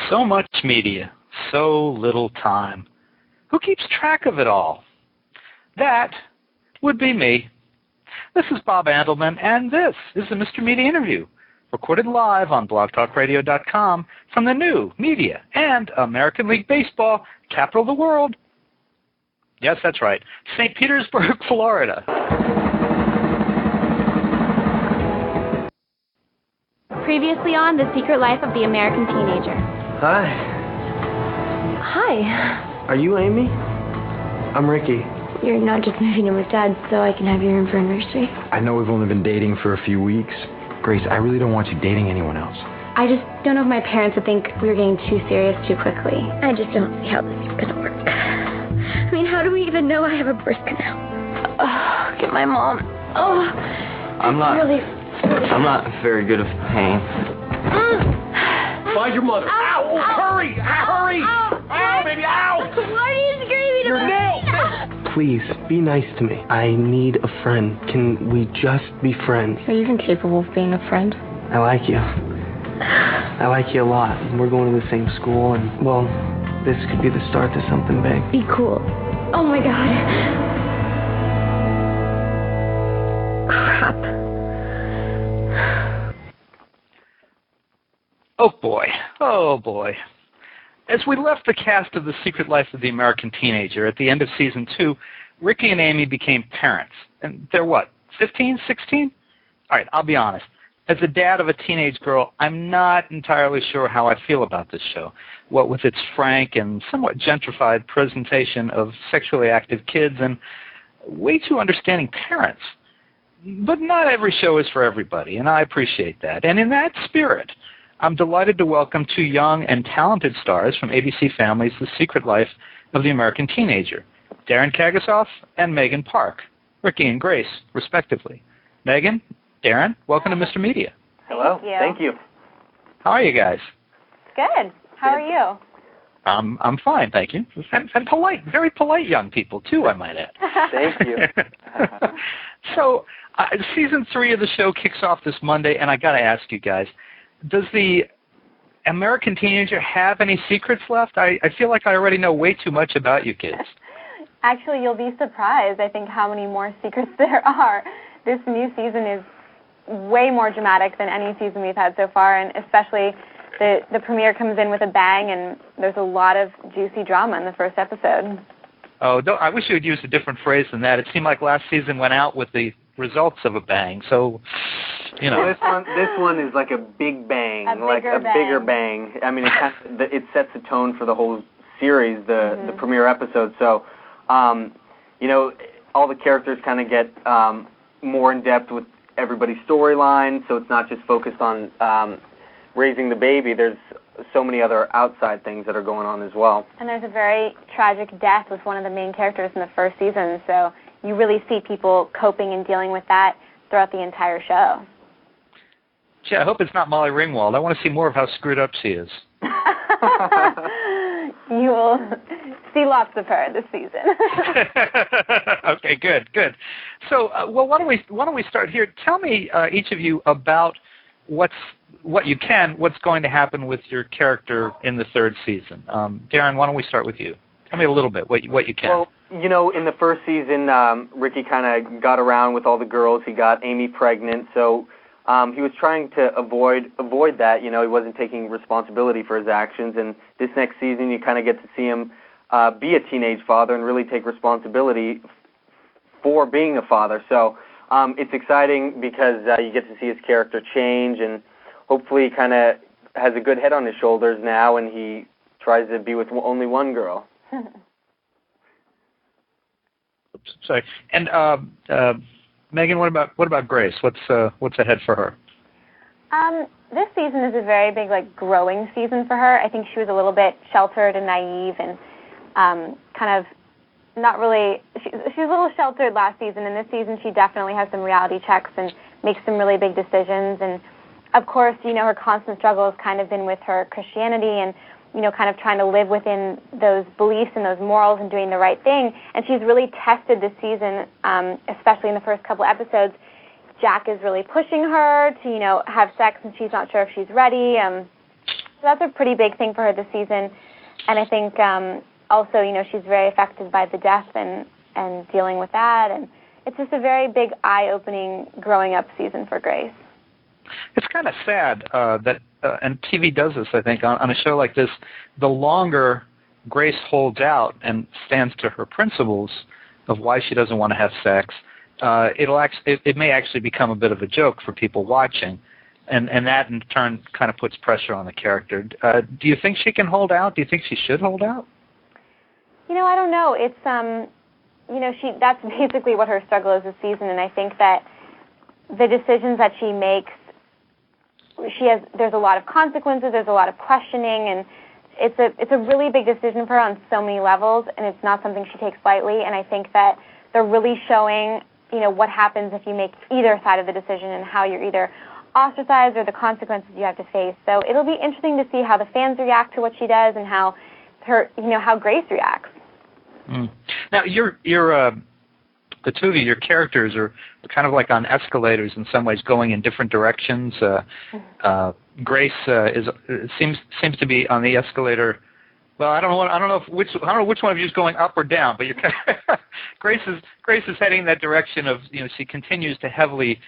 So much media, so little time. Who keeps track of it all? That would be me. This is Bob Andelman, and this is the Mr. Media Interview, recorded live on blogtalkradio.com from the new media and American League Baseball capital of the world. Yes, that's right, St. Petersburg, Florida. Previously on The Secret Life of the American Teenager. Hi. Hi. Are you Amy? I'm Ricky. You're not just moving in with Dad so I can have you in for a nursery? I know we've only been dating for a few weeks. Grace, I really don't want you dating anyone else. I just don't know if my parents would think we were getting too serious too quickly. I just don't see how this is going to work. I mean, how do we even know I have a birth canal? Oh, get my mom. Oh, I'm not very good with pain. Find your mother. Ow! Hurry! Hurry! Ow, baby! Ow! Why are you screaming Your about nail! Please, be nice to me. I need a friend. Can we just be friends? Are you even capable of being a friend? I like you. I like you a lot. We're going to the same school, and, well, this could be the start to something big. Be cool. Oh, my God. Crap. Oh boy. As we left the cast of The Secret Life of the American Teenager at the end of Season 2, Ricky and Amy became parents. And they're what, 15, 16? All right, I'll be honest. As the dad of a teenage girl, I'm not entirely sure how I feel about this show, what with its frank and somewhat gentrified presentation of sexually active kids and way too understanding parents. But not every show is for everybody, and I appreciate that. And in that spirit, I'm delighted to welcome two young and talented stars from ABC Family's The Secret Life of the American Teenager, Daren Kagasoff and Megan Park, Ricky and Grace, respectively. Megan, Daren, welcome to Mr. Media. Hello. Thank you. How are you guys? Good. How are you? I'm fine, thank you. And polite, very polite young people, too, I might add. Thank you. So, Season 3 of the show kicks off this Monday, and I got to ask you guys, does the American Teenager have any secrets left? I feel like I already know way too much about you kids. Actually, you'll be surprised, I think, how many more secrets there are. This new season is way more dramatic than any season we've had so far, and especially the premiere comes in with a bang, and there's a lot of juicy drama in the first episode. Oh, I wish you had used a different phrase than that. It seemed like last season went out with the results of a bang, so, you know. Well, this one is like a big bang, bigger bang. I mean, it sets the tone for the whole series, the premiere episode. So, you know, all the characters kind of get more in depth with everybody's storyline. So it's not just focused on raising the baby. There's so many other outside things that are going on as well. And there's a very tragic death with one of the main characters in the first season. So you really see people coping and dealing with that throughout the entire show. Gee, I hope it's not Molly Ringwald. I want to see more of how screwed up she is. You will see lots of her this season. Okay, good. So, well, why don't we start here? Tell me, each of you, about what's going to happen with your character in the third season. Daren, why don't we start with you? Tell me a little bit what you can. Well, you know, in the first season, Ricky kind of got around with all the girls. He got Amy pregnant, so he was trying to avoid that. You know, he wasn't taking responsibility for his actions. And this next season, you kind of get to see him be a teenage father and really take responsibility for being a father. So it's exciting because you get to see his character change, and hopefully he kind of has a good head on his shoulders now, and he tries to be with only one girl. Oops, sorry. And Megan, what about Grace? What's ahead for her? This season is a very big, growing season for her. I think she was a little bit sheltered and naive and kind of not really. She was a little sheltered last season, and this season she definitely has some reality checks and makes some really big decisions. And of course, her constant struggle has kind of been with her Christianity and kind of trying to live within those beliefs and those morals and doing the right thing. And she's really tested this season, especially in the first couple episodes. Jack is really pushing her to, have sex, and she's not sure if she's ready. that's a pretty big thing for her this season. And I think also, she's very affected by the death and dealing with that. And it's just a very big, eye-opening growing up season for Grace. It's kind of sad that, and TV does this, I think, on a show like this, the longer Grace holds out and stands to her principles of why she doesn't want to have sex, it may actually become a bit of a joke for people watching, and that in turn kind of puts pressure on the character. Do you think she can hold out? Do you think she should hold out? I don't know. It's that's basically what her struggle is this season, and I think that the decisions that she makes, there's a lot of consequences, there's a lot of questioning, and it's a really big decision for her on so many levels, and it's not something she takes lightly. And I think that they're really showing, what happens if you make either side of the decision and how you're either ostracized or the consequences you have to face. So it'll be interesting to see how the fans react to what she does and how how Grace reacts. Mm. Now, the two of you, your characters are kind of like on escalators in some ways, going in different directions. Grace seems to be on the escalator. Well, I don't know which one of you is going up or down, but Grace is heading that direction of she continues to heavily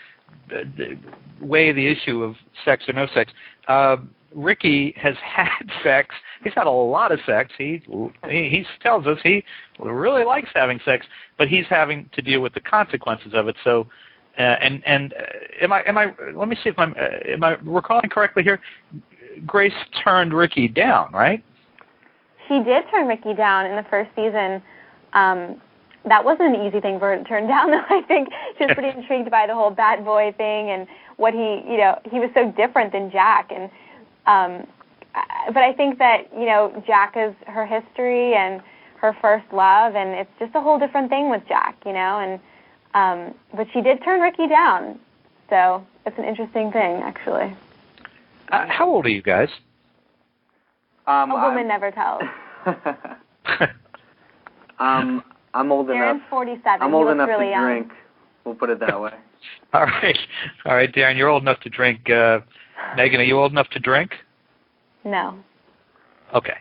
weigh the issue of sex or no sex. Ricky has had sex. He's had a lot of sex. He tells us he really likes having sex, but he's having to deal with the consequences of it. So, am I? Let me see if am I recalling correctly here? Grace turned Ricky down, right? She did turn Ricky down in the first season. That wasn't an easy thing for her to turn down, though. I think she was pretty intrigued by the whole bad boy thing and what he was so different than Jack. And but I think that Jack is her history and her first love, and it's just a whole different thing with Jack, And but she did turn Ricky down, so it's an interesting thing, actually. How old are you guys? A woman never tells. I'm old enough. Daren's 47. I'm old enough really to young. drink. We'll put it that way. All right, Daren, you're old enough to drink. Megan, are you old enough to drink? No. Okay.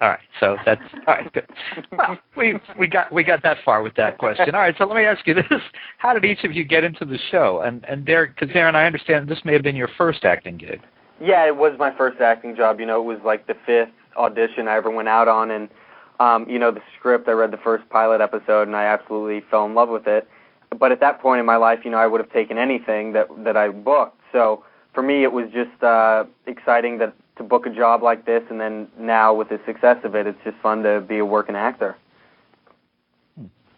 All right. So that's all right. Good. Well, we got that far with that question. All right. So let me ask you this: how did each of you get into the show? And Daren, I understand this may have been your first acting gig. Yeah, it was my first acting job. It was like the 5th audition I ever went out on, and the script. I read the first pilot episode, and I absolutely fell in love with it. But at that point in my life, I would have taken anything that I booked. So for me, it was just exciting to book a job like this, and then now with the success of it, it's just fun to be a working actor.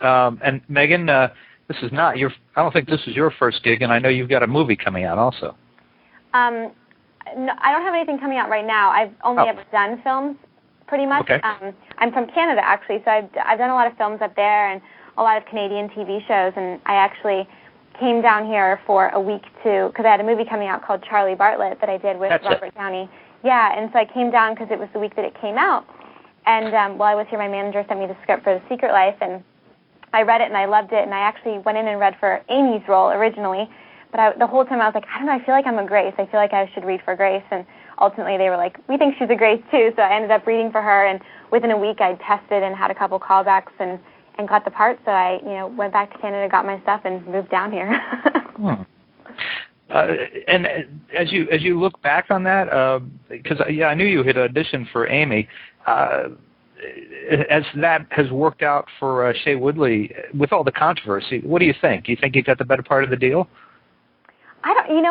And Megan, this is not your. I don't think this is your first gig, and I know you've got a movie coming out also. No, I don't have anything coming out right now. I've only ever done films, pretty much. Okay. I'm from Canada, actually, so I've done a lot of films up there and a lot of Canadian TV shows, and I actually came down here for a week because I had a movie coming out called Charlie Bartlett that I did with Robert Downey. Yeah, and so I came down because it was the week that it came out. And while I was here, my manager sent me the script for The Secret Life, and I read it and I loved it, and I actually went in and read for Amy's role originally. But the whole time I was like, I don't know, I feel like I'm a Grace. I feel like I should read for Grace. And ultimately they were like, we think she's a Grace too. So I ended up reading for her, and within a week I tested and had a couple callbacks and got the part. So I went back to Canada, got my stuff, and moved down here. And as you look back on that, because I knew you had auditioned for Amy, as that has worked out for Shea Woodley with all the controversy, what do you think? Do you think you got the better part of the deal?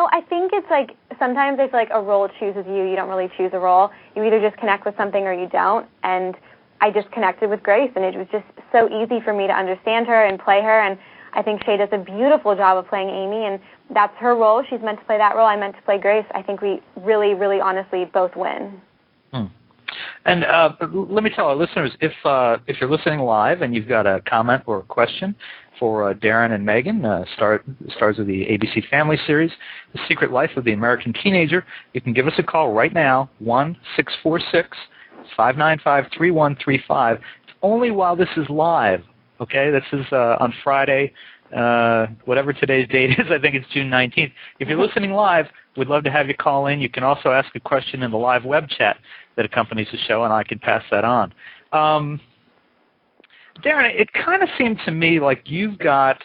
I think it's like sometimes I feel like a role chooses you. You don't really choose a role. You either just connect with something or you don't. And I just connected with Grace, and it was just so easy for me to understand her and play her. And I think Shea does a beautiful job of playing Amy, and that's her role. She's meant to play that role. I meant to play Grace. I think we really, really honestly both win. And let me tell our listeners, if you're listening live and you've got a comment or a question for Daren and Megan, stars of the ABC Family series, The Secret Life of the American Teenager, you can give us a call right now, 1-646-595-3135. It's only while this is live, okay? This is on Friday, whatever today's date is. I think it's June 19th. If you're listening live, we'd love to have you call in. You can also ask a question in the live web chat that accompanies the show, and I can pass that on. Daren, it kind of seemed to me like you've got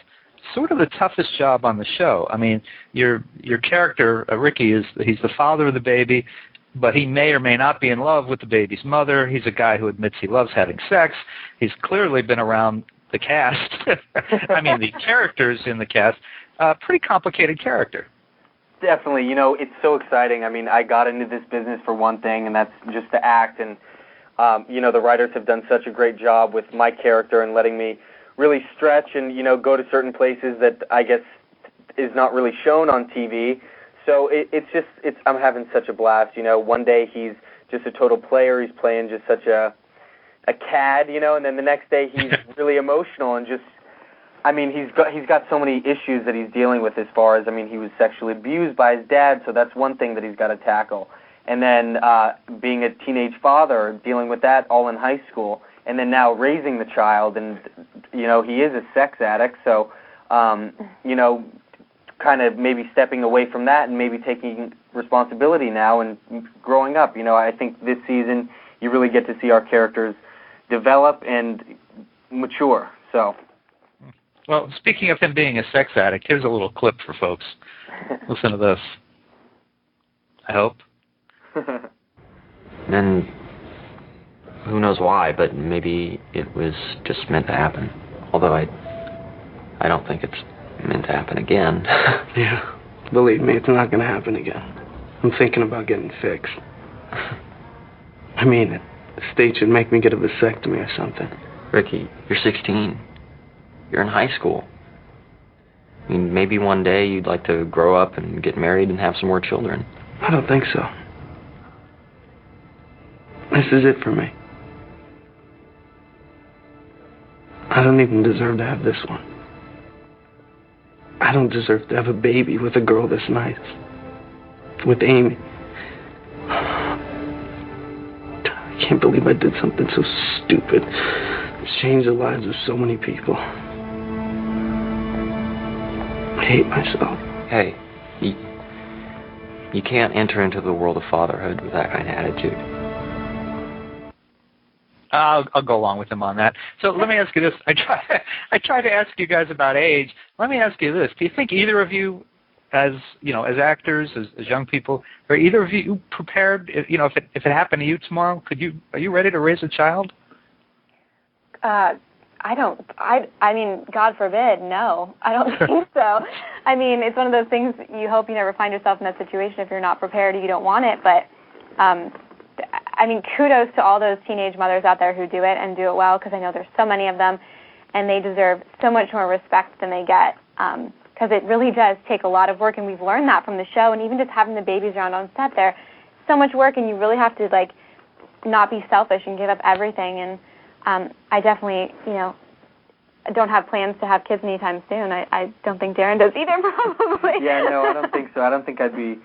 sort of the toughest job on the show. I mean, your character, Ricky, he's the father of the baby, but he may or may not be in love with the baby's mother. He's a guy who admits he loves having sex. He's clearly been around the cast. I mean, the characters in the cast. Pretty complicated character. Definitely. You know, it's so exciting. I mean, I got into this business for one thing, and that's just to act. And, you know, the writers have done such a great job with my character and letting me really stretch and, you know, go to certain places that I guess is not really shown on TV. So I'm having such a blast. You know, one day he's just a total player. He's playing just such a cad, you know, and then the next day he's really emotional and just, I mean, he's got so many issues that he's dealing with as far as, I mean, he was sexually abused by his dad, so that's one thing that he's got to tackle. And then being a teenage father, dealing with that all in high school, and then now raising the child, and, you know, he is a sex addict, so, you know, kind of maybe stepping away from that and maybe taking responsibility now and growing up. You know, I think this season you really get to see our characters develop and mature, so... Well, speaking of him being a sex addict, here's a little clip for folks. Listen to this. I hope. And who knows why, but maybe it was just meant to happen. Although I don't think it's meant to happen again. Yeah, believe me, it's not going to happen again. I'm thinking about getting fixed. I mean, the state should make me get a vasectomy or something. Ricky, you're 16. You're in high school. I mean, maybe one day you'd like to grow up and get married and have some more children. I don't think so. This is it for me. I don't even deserve to have this one. I don't deserve to have a baby with a girl this nice. With Amy. I can't believe I did something so stupid. It's changed the lives of so many people. I hate myself. Hey, you can't enter into the world of fatherhood with that kind of attitude. I'll go along with him on that. So let me ask you this. I try to ask you guys about age. Let me ask you this. Do you think either of you, as you know, as actors, as young people, are either of you prepared? If it happened to you tomorrow, are you ready to raise a child? I mean, God forbid, no. I don't think so. I mean, it's one of those things you hope you never find yourself in that situation if you're not prepared or you don't want it. But, I mean, kudos to all those teenage mothers out there who do it and do it well, because I know there's so many of them, and they deserve so much more respect than they get, because it really does take a lot of work, and we've learned that from the show, and even just having the babies around on set there, so much work, and you really have to, like, not be selfish and give up everything. And I definitely, you know, don't have plans to have kids anytime soon. I don't think Daren does either, probably. Yeah, no, I don't think so. I don't think I'd be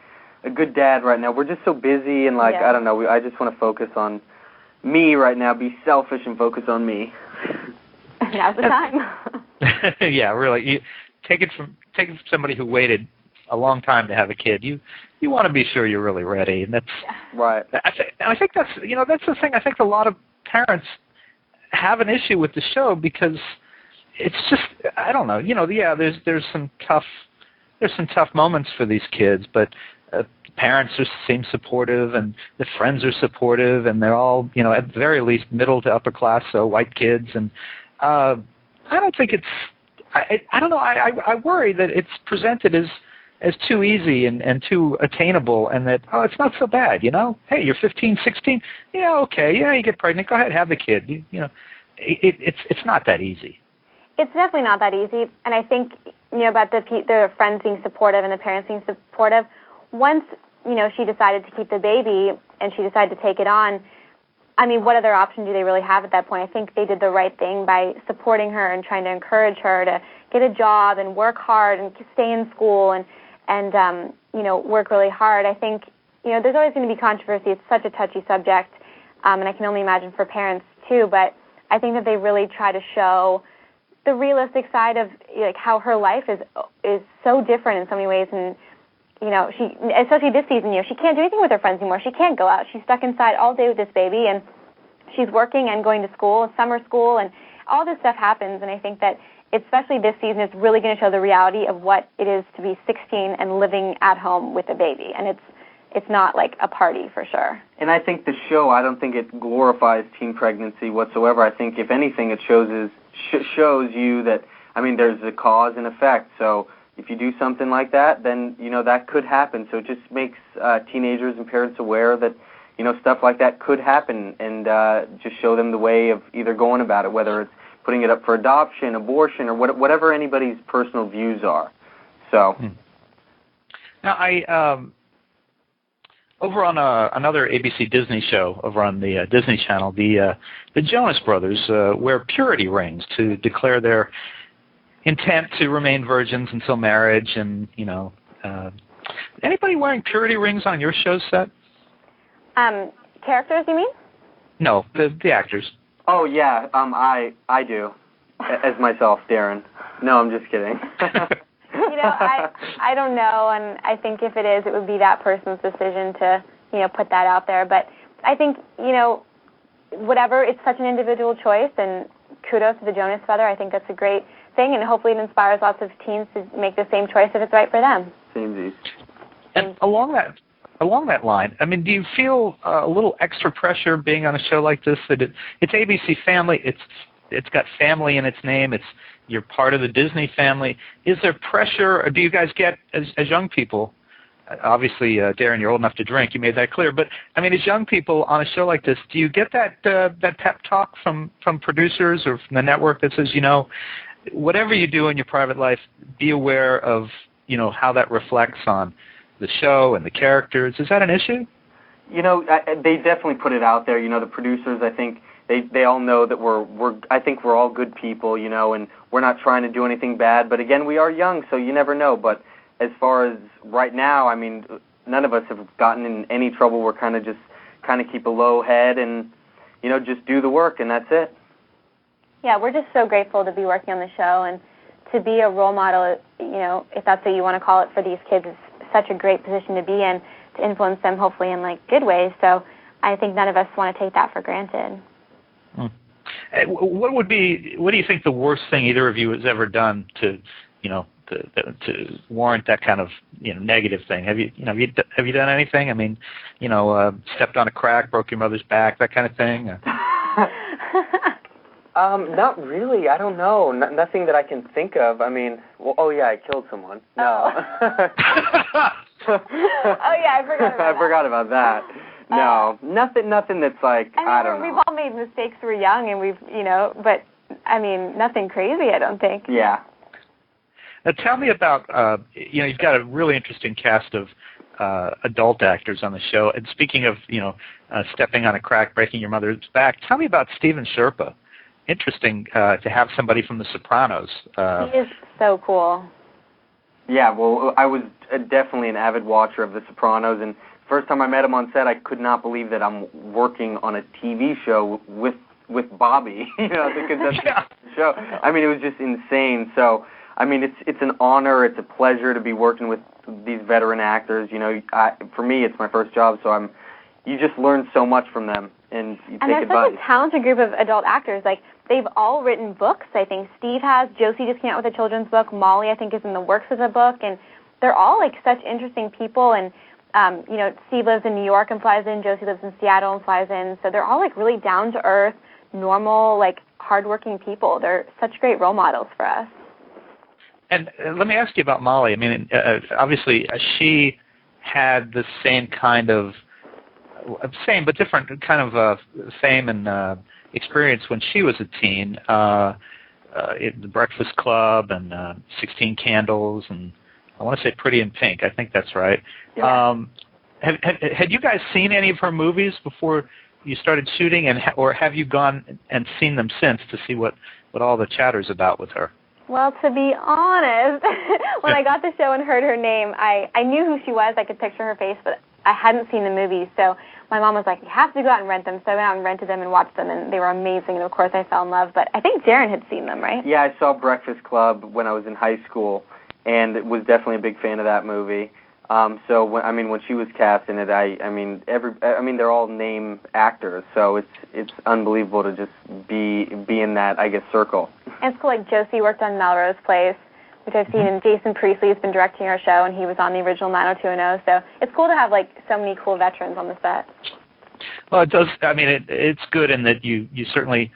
a good dad right now. We're just so busy and, like, yeah. I don't know. I just want to focus on me right now, be selfish and focus on me. Now's the time. Yeah, really. Take it from somebody who waited a long time to have a kid. You want to be sure you're really ready, and that's right. I think that's the thing. I think a lot of parents have an issue with the show because it's just, I don't know. Yeah, there's some tough moments for these kids, but parents seem supportive, and the friends are supportive, and they're all, at the very least, middle to upper class, so white kids, and I don't think it's. I don't know. I worry that it's presented as too easy and too attainable, and that, it's not so bad, Hey, you're 15, 16, yeah, okay, yeah, you get pregnant, go ahead, have the kid. It's not that easy. It's definitely not that easy, and I think, about the friends being supportive and the parents being supportive, once, she decided to keep the baby and she decided to take it on, I mean, what other option do they really have at that point? I think they did the right thing by supporting her and trying to encourage her to get a job and work hard and stay in school and work really hard. I think, there's always going to be controversy. It's such a touchy subject, and I can only imagine for parents too, but I think that they really try to show the realistic side of like how her life is so different in so many ways, and you know, she, especially this season, you know, she can't do anything with her friends anymore. She can't go out. She's stuck inside all day with this baby, and she's working and going to school, summer school, and all this stuff happens. And I think that especially this season is really going to show the reality of what it is to be 16 and living at home with a baby, and it's not like a party for sure. And I think the show, I don't think it glorifies teen pregnancy whatsoever. I think if anything, it shows you that, I mean, there's a cause and effect. So if you do something like that, then, you know, that could happen. So it just makes teenagers and parents aware that, you know, stuff like that could happen, and just show them the way of either going about it, whether it's putting it up for adoption, abortion, or whatever anybody's personal views are. So. Now, over on another ABC Disney show over on the Disney Channel, the Jonas Brothers wear purity rings to declare their intent to remain virgins until marriage, and, you know, anybody wearing purity rings on your show set? Characters, you mean? No, the actors. Oh, yeah, I do, as myself, Daren. No, I'm just kidding. You know, I don't know, and I think if it is, it would be that person's decision to, you know, put that out there. But I think, you know, whatever, it's such an individual choice, and kudos to the Jonas Brother. I think that's a great thing, and hopefully it inspires lots of teens to make the same choice if it's right for them. Same. And along that line, I mean, do you feel a little extra pressure being on a show like this? That it's ABC Family, it's got family in its name, you're part of the Disney family. Is there pressure, or do you guys get, as young people, obviously, Daren, you're old enough to drink, you made that clear, but, I mean, as young people on a show like this, do you get that pep talk from producers or from the network that says, you know, whatever you do in your private life, be aware of, you know, how that reflects on the show and the characters? Is that an issue? You know, they definitely put it out there. You know, the producers, I think, they all know that I think we're all good people, you know, and we're not trying to do anything bad. But again, we are young, so you never know. But as far as right now, I mean, none of us have gotten in any trouble. We're kind of keep a low head and, you know, just do the work, and that's it. Yeah, we're just so grateful to be working on the show, and to be a role model, you know, if that's what you want to call it, for these kids is such a great position to be in, to influence them hopefully in like good ways. So I think none of us want to take that for granted. What do you think the worst thing either of you has ever done to, you know, to warrant that kind of, you know, negative thing? Have you done anything? I mean, you know, stepped on a crack, broke your mother's back, that kind of thing? Not really. I don't know. Nothing that I can think of. I mean, well, oh yeah, I killed someone. No. Oh yeah, I forgot about that. No, nothing that's like, I don't know. We've all made mistakes. We're young, and we've, you know, but I mean, nothing crazy, I don't think. Yeah. Now tell me about, you know, you've got a really interesting cast of adult actors on the show. And speaking of, you know, stepping on a crack, breaking your mother's back, tell me about Steven Sherpa. Interesting to have somebody from The Sopranos. He is so cool. Yeah, well, I was definitely an avid watcher of The Sopranos, and first time I met him on set, I could not believe that I'm working on a TV show with Bobby, you know, because that's the show. I mean, it was just insane. So, I mean, it's an honor, it's a pleasure to be working with these veteran actors. You know, for me, it's my first job, so you just learn so much from them, and you take advice. And they're such a talented group of adult actors. Like, they've all written books, I think. Steve has. Josie just came out with a children's book. Molly, I think, is in the works with a book. And they're all, like, such interesting people. And, you know, Steve lives in New York and flies in. Josie lives in Seattle and flies in. So they're all, like, really down-to-earth, normal, like, hardworking people. They're such great role models for us. And let me ask you about Molly. I mean, obviously, she had the same kind of, same but different kind of fame and experience when she was a teen. The Breakfast Club and 16 Candles, and I want to say Pretty in Pink. I think that's right. Yeah. Had you guys seen any of her movies before you started shooting, or have you gone and seen them since to see what all the chatter's about with her? Well, to be honest, when I got the show and heard her name, I knew who she was. I could picture her face, but I hadn't seen the movies. So my mom was like, you have to go out and rent them. So I went out and rented them and watched them, and they were amazing. And, of course, I fell in love. But I think Daren had seen them, right? Yeah, I saw Breakfast Club when I was in high school, and was definitely a big fan of that movie. So when she was cast in it, they're all name actors, so it's unbelievable to just be in that, I guess, circle. And it's cool, like Josie worked on Melrose Place, which I've seen, and Jason Priestley has been directing our show, and he was on the original 90210. So it's cool to have like so many cool veterans on the set. Well, it does. I mean, it's good in that you certainly.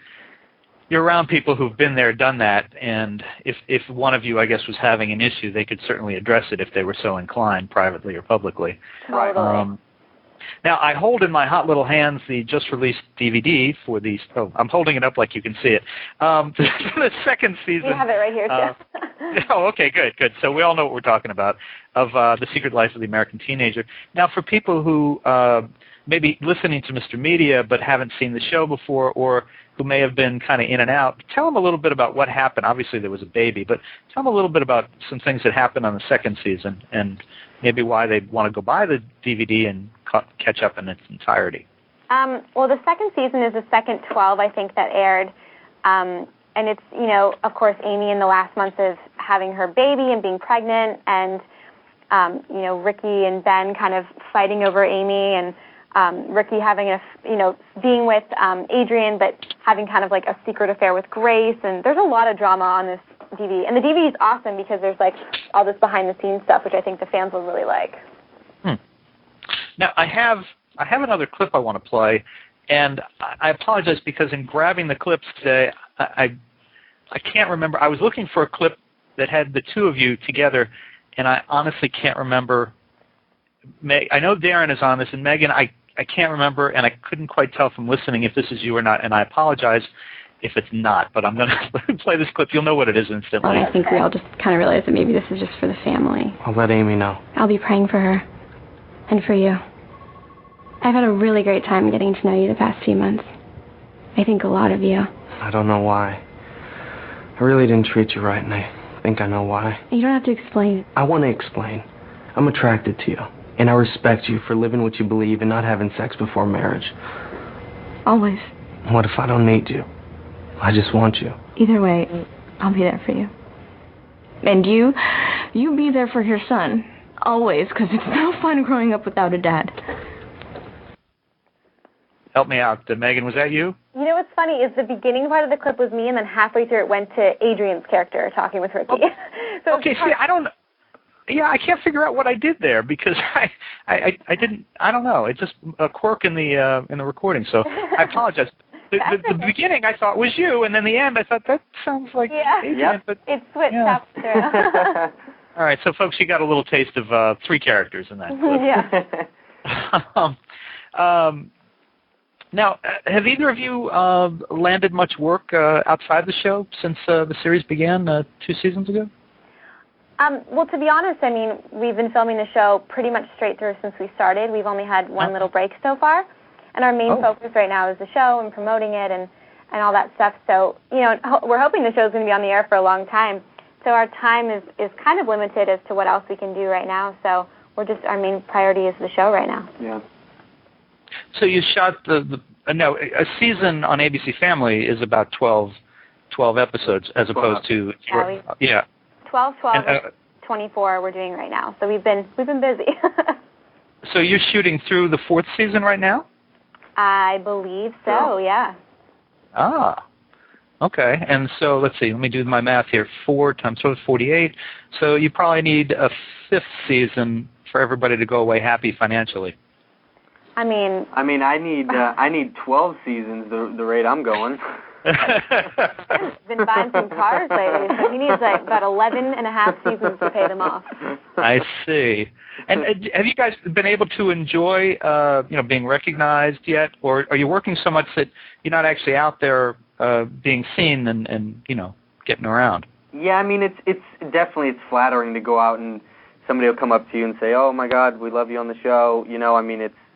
You're around people who've been there, done that, and if one of you, I guess, was having an issue, they could certainly address it if they were so inclined, privately or publicly. Totally. Now, I hold in my hot little hands the just-released DVD for the. Oh, I'm holding it up like you can see it. For the second season. You have it right here, too. Oh, okay, good. So we all know what we're talking about, of The Secret Life of the American Teenager. Now, for people who may be listening to Mr. Media but haven't seen the show before, or who may have been kind of in and out, tell them a little bit about what happened. Obviously, there was a baby, but tell them a little bit about some things that happened on the second season and maybe why they want to go buy the DVD and catch up in its entirety. Well, the second season is the second 12, I think, that aired. And it's, of course, Amy in the last months of having her baby and being pregnant, and, Ricky and Ben kind of fighting over Amy, and Ricky having being with Adrian, but having kind of like a secret affair with Grace, and there's a lot of drama on this DVD. And the DVD is awesome because there's like all this behind-the-scenes stuff, which I think the fans will really like. Now, I have another clip I want to play, and I apologize because in grabbing the clips today, I can't remember. I was looking for a clip that had the two of you together, and I honestly can't remember. I know Daren is on this, and Megan, I can't remember, and I couldn't quite tell from listening if this is you or not, and I apologize if it's not, but I'm going to play this clip. You'll know what it is instantly. Well, I think we all just kind of realized that maybe this is just for the family. I'll let Amy know. I'll be praying for her. And for you. I've had a really great time getting to know you the past few months. I think a lot of you. I don't know why. I really didn't treat you right, and I think I know why. You don't have to explain. I want to explain. I'm attracted to you, and I respect you for living what you believe and not having sex before marriage. Always. What if I don't need you? I just want you. Either way, I'll be there for you. And you be there for your son. Always, because it's no fun growing up without a dad. Help me out. Megan, was that you? You know what's funny is the beginning part of the clip was me, and then halfway through it went to Adrian's character talking with Ricky. So okay, see, I can't figure out what I did there because I don't know. It's just a quirk in the recording, so I apologize. The beginning I thought was you, and then the end I thought that sounds like Adrian. Yep. But it switched up through. All right, so folks, you got a little taste of three characters in that clip. Yeah. Now, have either of you landed much work outside the show since the series began 2 seasons ago? Well, to be honest, I mean, we've been filming the show pretty much straight through since we started. We've only had one little break so far, and our main focus right now is the show and promoting it and all that stuff. So, we're hoping the show's going to be on the air for a long time. So our time is kind of limited as to what else we can do right now. So our main priority is the show right now. Yeah. So you shot a season on ABC Family is about 12 episodes as opposed to 12, 24 we're doing right now. So we've been busy. So you're shooting through the 4th season right now? I believe so. Yeah. Ah. Okay, and so let's see. Let me do my math here. 4 times 4 is 48. So you probably need a 5th season for everybody to go away happy financially. I mean, I need 12 seasons the rate I'm going. Been buying some cars lately, so he needs like about 11 and a half seasons to pay them off. I see. And have you guys been able to enjoy, being recognized yet, or are you working so much that you're not actually out there being seen and getting around? Yeah, I mean, it's definitely flattering to go out and somebody will come up to you and say, "Oh my God, we love you on the show."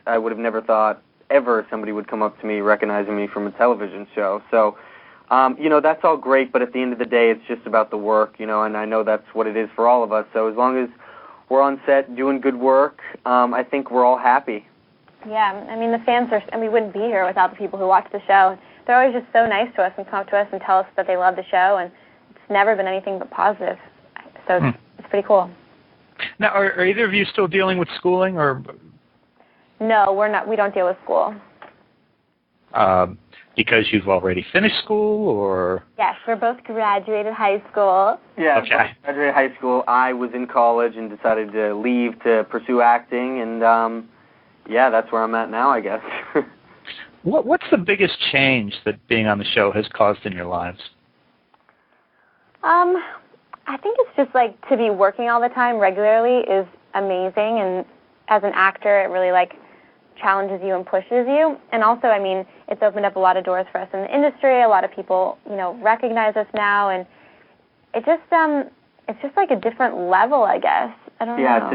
I would have never thought ever somebody would come up to me recognizing me from a television show. So, that's all great, but at the end of the day, it's just about the work, and I know that's what it is for all of us. So as long as we're on set doing good work, I think we're all happy. Yeah, I mean, the fans are, and we wouldn't be here without the people who watch the show. They're always just so nice to us and come up to us and tell us that they love the show, and it's never been anything but positive. So it's pretty cool. Now, are either of you still dealing with schooling, or? No, we're not. We don't deal with school. Because you've already finished school, or? Yes, we're both graduated high school. Yeah, okay. I graduated high school. I was in college and decided to leave to pursue acting, and yeah, that's where I'm at now, I guess. What's the biggest change that being on the show has caused in your lives? I think it's just like to be working all the time regularly is amazing, and as an actor, it really like challenges you and pushes you. And also, I mean, it's opened up a lot of doors for us in the industry. A lot of people, you know, recognize us now, and it's just like a different level, I guess. I don't know. Yeah,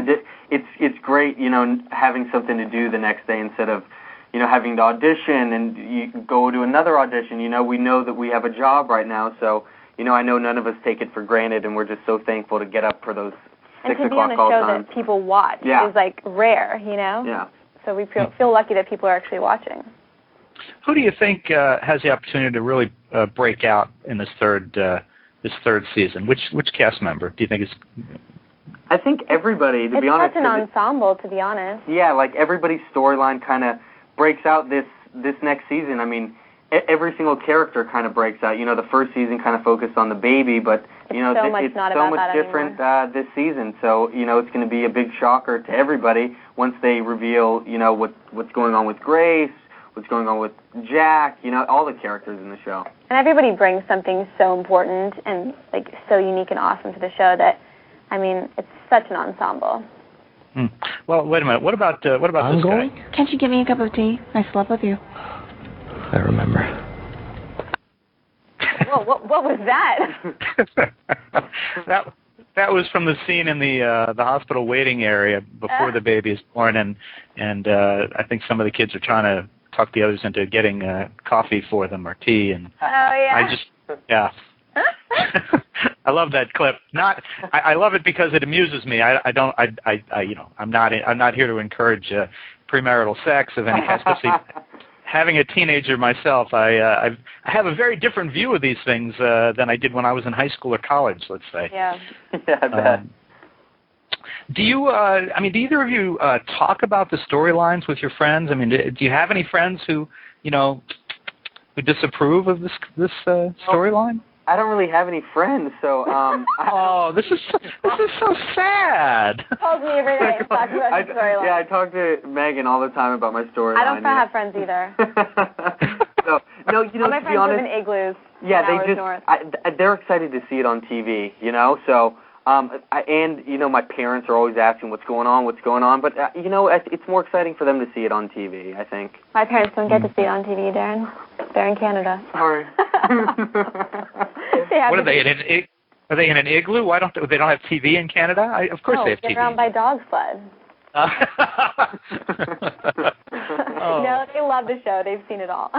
it's great, you know, having something to do the next day instead of, you know, having to audition and you go to another audition. You know, we know that we have a job right now, so, you know, I know none of us take it for granted, and we're just so thankful to get up for those 6 o'clock call times. And to be on a show that people watch is, like, rare, you know? Yeah. So we feel lucky that people are actually watching. Who do you think has the opportunity to really break out in this third season? Which cast member do you think is? I think everybody, to be honest. It's such an ensemble, to be honest. Yeah, like everybody's storyline kind of breaks out this next season. I mean, every single character kind of breaks out. You know, the first season kind of focused on the baby, but you know, it's so much different this season. So you know, it's going to be a big shocker to everybody once they reveal, you know, what's going on with Grace, what's going on with Jack. You know, all the characters in the show. And everybody brings something so important and like so unique and awesome to the show that, I mean, it's such an ensemble. Well, wait a minute. What about this guy? Can't you give me a cup of tea? I slept with you. I remember. Whoa, what was that? that was from the scene in the hospital waiting area before the baby is born, and I think some of the kids are trying to talk the others into getting coffee for them or tea, and I love that clip. I love it because it amuses me. I'm not here to encourage premarital sex of any kind, especially having a teenager myself. I have a very different view of these things than I did when I was in high school or college, let's say. Yeah, I bet. Do you? Do either of you talk about the storylines with your friends? I mean, do you have any friends who who disapprove of this storyline? I don't really have any friends, so this is so sad. Calls me every day and talks about the storyline. Yeah, I talk to Megan all the time about my storyline. I don't have friends either. No, you know, all my to friends be honest, live in igloos. Yeah, they're excited to see it on TV, you know. So, and you know, my parents are always asking what's going on, but you know, it's more exciting for them to see it on TV, I think. My parents don't get to see it on TV, Darren. They're in Canada. Sorry. What are they in? Are they in an igloo? Why don't they don't have TV in Canada? Of course they have TV. They're around by dog sled. No, they love the show. They've seen it all.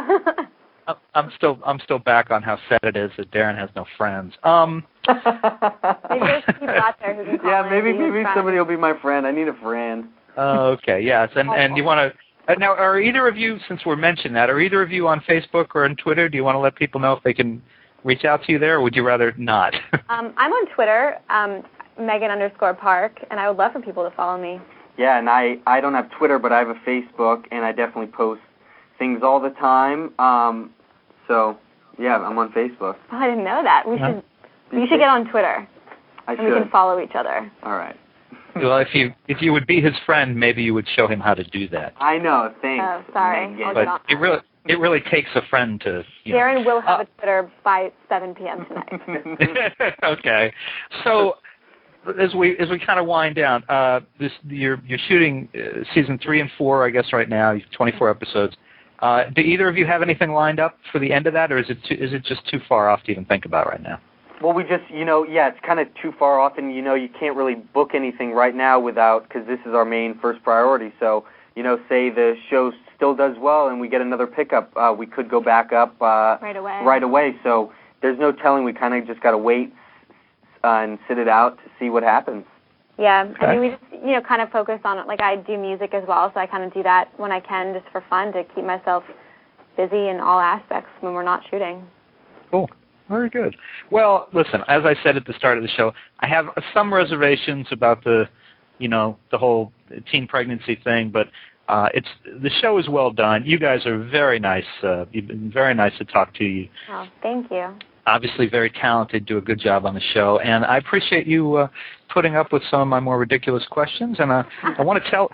I'm still back on how sad it is that Daren has no friends. Maybe there's people out there who can call in maybe friends. somebody will be my friend. I need a friend. Okay, yes, and you want to now? Are either of you, since we're mentioning that, are either of you on Facebook or on Twitter? Do you want to let people know if they can reach out to you there, or would you rather not? I'm on Twitter, Megan_Park, and I would love for people to follow me. Yeah, and I don't have Twitter, but I have a Facebook, and I definitely post things all the time. So, yeah, I'm on Facebook. Oh, I didn't know that. You should get on Twitter. We can follow each other. All right. Well, if you would be his friend, maybe you would show him how to do that. I know. Thanks. Oh, sorry. But it really takes a friend to. Darren will have a Twitter by 7 p.m. tonight. Okay, so as we kind of wind down, you're shooting season 3 and 4, I guess, right now. 24 episodes. Do either of you have anything lined up for the end of that, or is it just too far off to even think about right now? Well, we just, it's kind of too far off, and, you can't really book anything right now because this is our main first priority. So, say the show still does well and we get another pickup, we could go back up right away. So there's no telling. We kind of just got to wait and sit it out to see what happens. Yeah, okay. I mean, kind of focus on it. Like, I do music as well, so I kind of do that when I can just for fun to keep myself busy in all aspects when we're not shooting. Cool. Very good. Well, listen, as I said at the start of the show, I have some reservations about the whole teen pregnancy thing, but the show is well done. You guys are very nice. You've been very nice to talk to you. Oh, thank you. Obviously very talented, do a good job on the show, and I appreciate you putting up with some of my more ridiculous questions. And I want to tell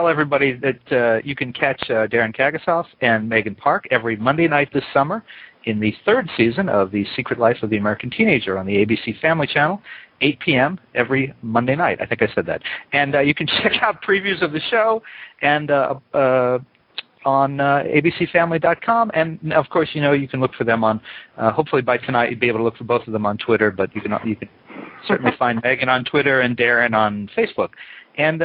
everybody that you can catch Daren Kagasoff and Megan Park every Monday night this summer in the third season of The Secret Life of the American Teenager on the ABC Family Channel, 8 p.m. every Monday night. I think I said that. And you can check out previews of the show and on abcfamily.com, and of course, you can look for them on. Hopefully, by tonight, you'll be able to look for both of them on Twitter. But you can certainly find Megan on Twitter and Daren on Facebook. And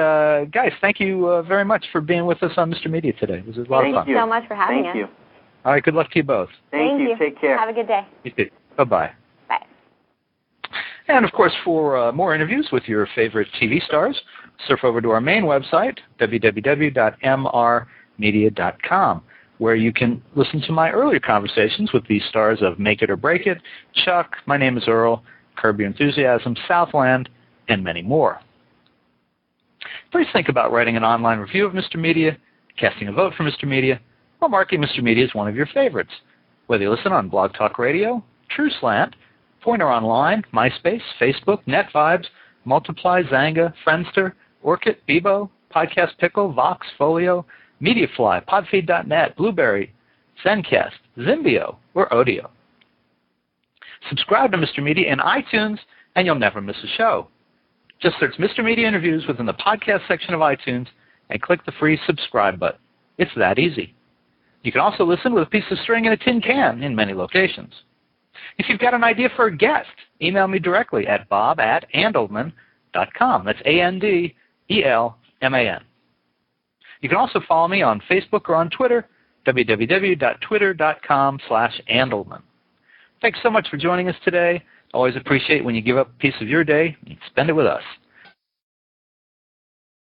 guys, thank you very much for being with us on Mr. Media today. It was a lot of fun. Thank you so much for having us. Thank you. All right, good luck to you both. Thank you. Take care. Have a good day. You too. Bye-bye. Bye. And, of course, for more interviews with your favorite TV stars, surf over to our main website, www.mrmedia.com, where you can listen to my earlier conversations with the stars of Make It or Break It, Chuck, My Name is Earl, Curb Your Enthusiasm, Southland, and many more. Please think about writing an online review of Mr. Media, casting a vote for Mr. Media, or marking Mr. Media as one of your favorites, whether you listen on Blog Talk Radio, TrueSlant, Pointer Online, MySpace, Facebook, NetVibes, Multiply, Zanga, Friendster, Orkut, Bebo, Podcast Pickle, Vox, Folio, Mediafly, Podfeed.net, Blueberry, Zencast, Zimbio, or Odeo. Subscribe to Mr. Media in iTunes, and you'll never miss a show. Just search Mr. Media Interviews within the podcast section of iTunes and click the free subscribe button. It's that easy. You can also listen with a piece of string and a tin can in many locations. If you've got an idea for a guest, email me directly at bob@andelman.com. That's ANDELMAN. You can also follow me on Facebook or on Twitter, www.twitter.com/Andelman. Thanks so much for joining us today. Always appreciate when you give up a piece of your day and spend it with us.